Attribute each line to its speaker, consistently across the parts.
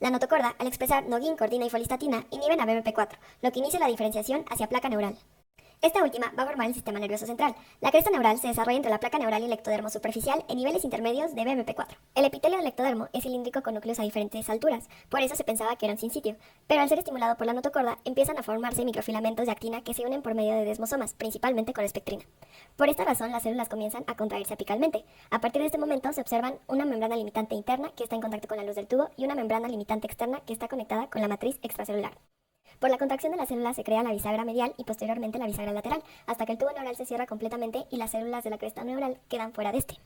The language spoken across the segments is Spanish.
Speaker 1: La notocorda, al expresar noguin, cordina y folistatina, inhiben a BMP4, lo que inicia la diferenciación hacia placa neural. Esta última va a formar el sistema nervioso central. La cresta neural se desarrolla entre la placa neural y el ectodermo superficial en niveles intermedios de BMP4. El epitelio del ectodermo es cilíndrico con núcleos a diferentes alturas, por eso se pensaba que eran sin sitio, pero al ser estimulado por la notocorda empiezan a formarse microfilamentos de actina que se unen por medio de desmosomas, principalmente con espectrina. Por esta razón las células comienzan a contraerse apicalmente. A partir de este momento se observan una membrana limitante interna que está en contacto con la luz del tubo y una membrana limitante externa que está conectada con la matriz extracelular. Por la contracción de las células se crea la bisagra medial y posteriormente la bisagra lateral, hasta que el tubo neural se cierra completamente y las células de la cresta neural quedan fuera de este.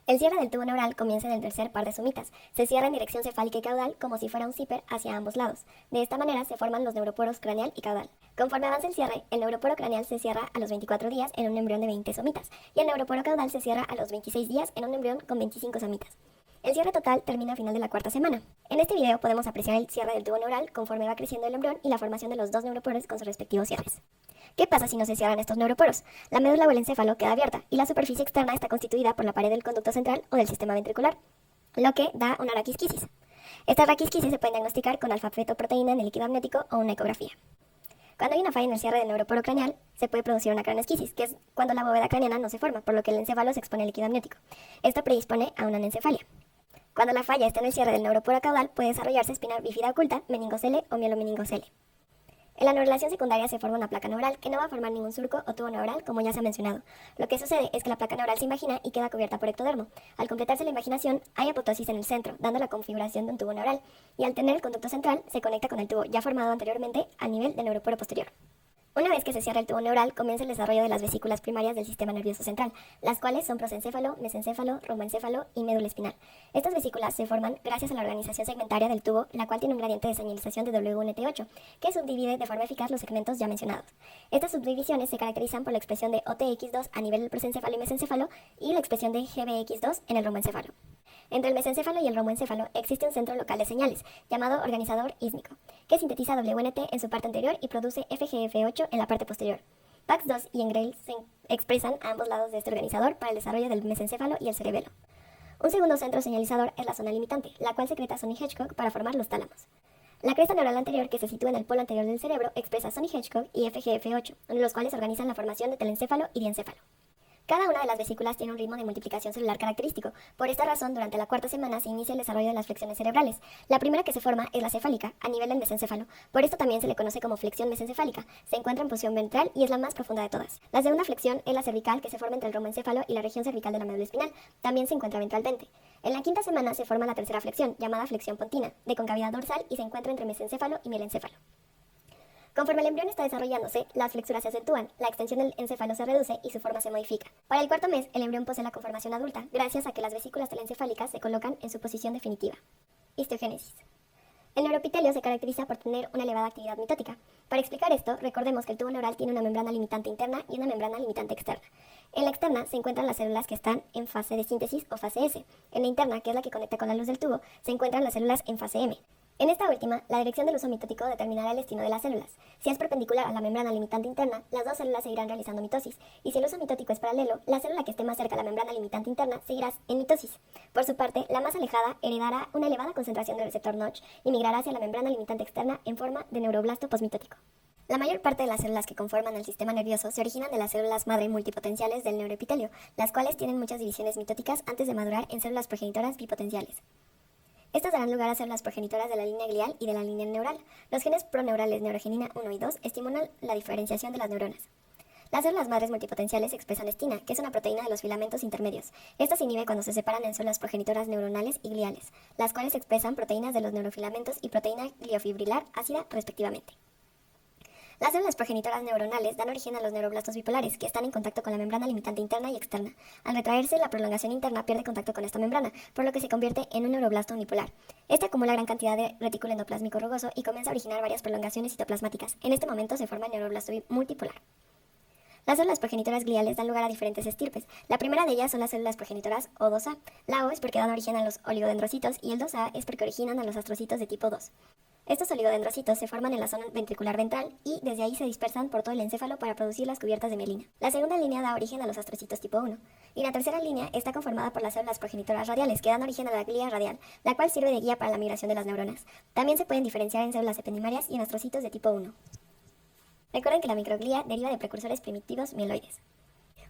Speaker 1: El cierre del tubo neural comienza en el tercer par de somitas. Se cierra en dirección cefálica y caudal como si fuera un zipper hacia ambos lados. De esta manera se forman los neuroporos craneal y caudal. Conforme avanza el cierre, el neuroporo craneal se cierra a los 24 días en un embrión de 20 somitas y el neuroporo caudal se cierra a los 26 días en un embrión con 25 somitas. El cierre total termina al final de la cuarta semana. En este video podemos apreciar el cierre del tubo neural conforme va creciendo el embrión y la formación de los dos neuroporos con sus respectivos cierres. ¿Qué pasa si no se cierran estos neuroporos? La médula o el encéfalo queda abierta y la superficie externa está constituida por la pared del conducto central o del sistema ventricular, lo que da una raquisquisis. Estas raquisquisis se pueden diagnosticar con alfa-fetoproteína en el líquido amniótico o una ecografía. Cuando hay una falla en el cierre del neuroporo craneal, se puede producir una craneosquisis, que es cuando la bóveda craneana no se forma, por lo que el encéfalo se expone al líquido amniótico. Esto predispone a una anencefalia. Cuando la falla está en el cierre del neuroporo caudal, puede desarrollarse espina bífida oculta, meningocele o mielomeningocele. En la neurulación secundaria se forma una placa neural que no va a formar ningún surco o tubo neural, como ya se ha mencionado. Lo que sucede es que la placa neural se invagina y queda cubierta por ectodermo. Al completarse la invaginación, hay apoptosis en el centro, dando la configuración de un tubo neural, y al tener el conducto central, se conecta con el tubo ya formado anteriormente a nivel del neuroporo posterior. Una vez que se cierra el tubo neural, comienza el desarrollo de las vesículas primarias del sistema nervioso central, las cuales son prosencéfalo, mesencéfalo, romboencéfalo y médula espinal. Estas vesículas se forman gracias a la organización segmentaria del tubo, la cual tiene un gradiente de señalización de W1T8, que subdivide de forma eficaz los segmentos ya mencionados. Estas subdivisiones se caracterizan por la expresión de OTX2 a nivel del prosencéfalo y mesencéfalo y la expresión de GBX2 en el romboencéfalo. Entre el mesencéfalo y el romboencéfalo existe un centro local de señales, llamado organizador ísmico, que sintetiza WNT en su parte anterior y produce FGF8 en la parte posterior. PAX2 y Engrail se expresan a ambos lados de este organizador para el desarrollo del mesencéfalo y el cerebelo. Un segundo centro señalizador es la zona limitante, la cual secreta Sony-Hedgehog para formar los tálamos. La cresta neural anterior, que se sitúa en el polo anterior del cerebro, expresa Sony-Hedgehog y FGF8, los cuales organizan la formación de telencéfalo y diencéfalo. Cada una de las vesículas tiene un ritmo de multiplicación celular característico. Por esta razón, durante la cuarta semana se inicia el desarrollo de las flexiones cerebrales. La primera que se forma es la cefálica, a nivel del mesencéfalo. Por esto también se le conoce como flexión mesencefálica. Se encuentra en posición ventral y es la más profunda de todas. La segunda flexión es la cervical, que se forma entre el romboencéfalo y la región cervical de la médula espinal. También se encuentra ventralmente. En la quinta semana se forma la tercera flexión, llamada flexión pontina, de concavidad dorsal y se encuentra entre mesencéfalo y mielencéfalo. Conforme el embrión está desarrollándose, las flexuras se acentúan, la extensión del encéfalo se reduce y su forma se modifica. Para el cuarto mes, el embrión posee la conformación adulta, gracias a que las vesículas telencefálicas se colocan en su posición definitiva. Histogénesis. El neuroepitelio se caracteriza por tener una elevada actividad mitótica. Para explicar esto, recordemos que el tubo neural tiene una membrana limitante interna y una membrana limitante externa. En la externa se encuentran las células que están en fase de síntesis o fase S. En la interna, que es la que conecta con la luz del tubo, se encuentran las células en fase M. En esta última, la dirección del uso mitótico determinará el destino de las células. Si es perpendicular a la membrana limitante interna, las dos células seguirán realizando mitosis, y si el uso mitótico es paralelo, la célula que esté más cerca a la membrana limitante interna seguirá en mitosis. Por su parte, la más alejada heredará una elevada concentración del receptor Notch y migrará hacia la membrana limitante externa en forma de neuroblasto posmitótico. La mayor parte de las células que conforman el sistema nervioso se originan de las células madre multipotenciales del neuroepitelio, las cuales tienen muchas divisiones mitóticas antes de madurar en células progenitoras bipotenciales. Estas darán lugar a células progenitoras de la línea glial y de la línea neural. Los genes proneurales neurogenina 1 y 2 estimulan la diferenciación de las neuronas. Las células madres multipotenciales expresan estina, que es una proteína de los filamentos intermedios. Esta se inhibe cuando se separan en células progenitoras neuronales y gliales, las cuales expresan proteínas de los neurofilamentos y proteína gliofibrilar ácida respectivamente. Las células progenitoras neuronales dan origen a los neuroblastos bipolares, que están en contacto con la membrana limitante interna y externa. Al retraerse, la prolongación interna pierde contacto con esta membrana, por lo que se convierte en un neuroblasto unipolar. Este acumula gran cantidad de retículo endoplásmico rugoso y comienza a originar varias prolongaciones citoplasmáticas. En este momento se forma el neuroblasto multipolar. Las células progenitoras gliales dan lugar a diferentes estirpes. La primera de ellas son las células progenitoras O2A. La O es porque dan origen a los oligodendrocitos y el 2A es porque originan a los astrocitos de tipo 2. Estos oligodendrocitos se forman en la zona ventricular ventral y desde ahí se dispersan por todo el encéfalo para producir las cubiertas de mielina. La segunda línea da origen a los astrocitos tipo 1. Y la tercera línea está conformada por las células progenitoras radiales que dan origen a la glía radial, la cual sirve de guía para la migración de las neuronas. También se pueden diferenciar en células ependimarias y en astrocitos de tipo 1. Recuerden que la microglía deriva de precursores primitivos mieloides.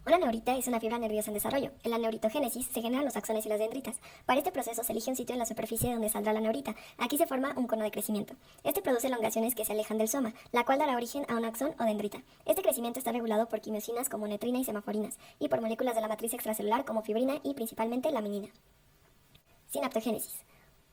Speaker 1: Una neurita es una fibra nerviosa en desarrollo. En la neuritogénesis se generan los axones y las dendritas. Para este proceso se elige un sitio en la superficie donde saldrá la neurita. Aquí se forma un cono de crecimiento. Este produce elongaciones que se alejan del soma, la cual dará origen a un axón o dendrita. Este crecimiento está regulado por quimiosinas como netrina y semaforinas, y por moléculas de la matriz extracelular como fibrina y principalmente laminina. Sinaptogénesis.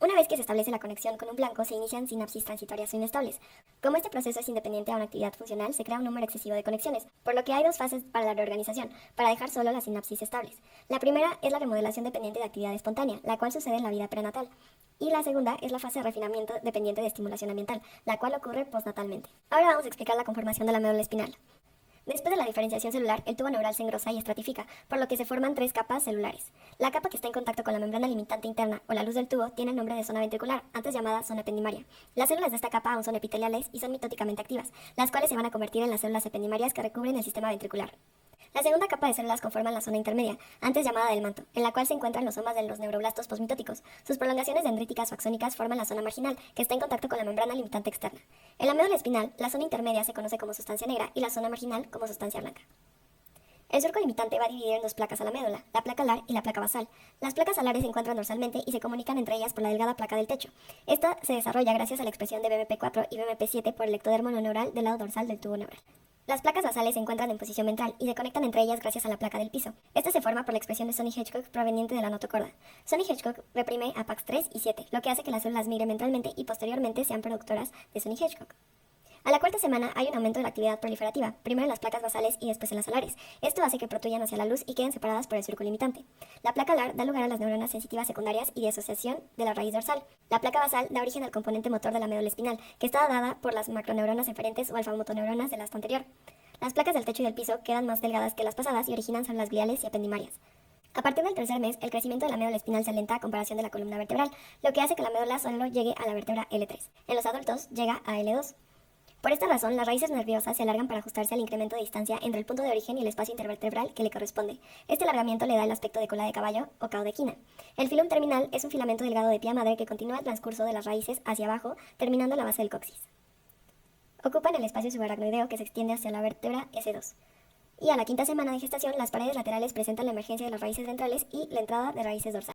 Speaker 1: Una vez que se establece la conexión con un blanco, se inician sinapsis transitorias o inestables. Como este proceso es independiente a una actividad funcional, se crea un número excesivo de conexiones, por lo que hay dos fases para la reorganización, para dejar solo las sinapsis estables. La primera es la remodelación dependiente de actividad espontánea, la cual sucede en la vida prenatal. Y la segunda es la fase de refinamiento dependiente de estimulación ambiental, la cual ocurre postnatalmente. Ahora vamos a explicar la conformación de la médula espinal. Después de la diferenciación celular, el tubo neural se engrosa y estratifica, por lo que se forman tres capas celulares. La capa que está en contacto con la membrana limitante interna o la luz del tubo tiene el nombre de zona ventricular, antes llamada zona ependimaria. Las células de esta capa aún son epiteliales y son mitóticamente activas, las cuales se van a convertir en las células ependimarias que recubren el sistema ventricular. La segunda capa de células conforman la zona intermedia, antes llamada del manto, en la cual se encuentran los somas de los neuroblastos posmitóticos. Sus prolongaciones dendríticas o axónicas forman la zona marginal, que está en contacto con la membrana limitante externa. En la médula espinal, la zona intermedia se conoce como sustancia negra y la zona marginal como sustancia blanca. El surco limitante va a dividir en dos placas a la médula, la placa alar y la placa basal. Las placas alares se encuentran dorsalmente y se comunican entre ellas por la delgada placa del techo. Esta se desarrolla gracias a la expresión de BMP4 y BMP7 por el ectodermo neural del lado dorsal del tubo neural. Las placas basales se encuentran en posición ventral y se conectan entre ellas gracias a la placa del piso. Esta se forma por la expresión de Sony-Hedgehog proveniente de la notocorda. Sony-Hedgehog reprime a PAX3 y 7, lo que hace que las células migren ventralmente y posteriormente sean productoras de Sony-Hedgehog. A la cuarta semana hay un aumento de la actividad proliferativa, primero en las placas basales y después en las alares. Esto hace que protuyan hacia la luz y queden separadas por el surco limitante. La placa alar da lugar a las neuronas sensitivas secundarias y de asociación de la raíz dorsal. La placa basal da origen al componente motor de la médula espinal, que está dada por las macroneuronas eferentes o alfa-motoneuronas del asta anterior. Las placas del techo y del piso quedan más delgadas que las pasadas y originan células gliales y ependimarias. A partir del tercer mes, el crecimiento de la médula espinal se alenta a comparación de la columna vertebral, lo que hace que la médula solo llegue a la vértebra L3. En los adultos llega a L2. Por esta razón, las raíces nerviosas se alargan para ajustarse al incremento de distancia entre el punto de origen y el espacio intervertebral que le corresponde. Este alargamiento le da el aspecto de cola de caballo o caudequina. El filum terminal es un filamento delgado de pía madre que continúa el transcurso de las raíces hacia abajo, terminando en la base del coxis. Ocupan el espacio subaracnoideo que se extiende hacia la vértebra S2. Y a la quinta semana de gestación, las paredes laterales presentan la emergencia de las raíces ventrales y la entrada de raíces dorsales.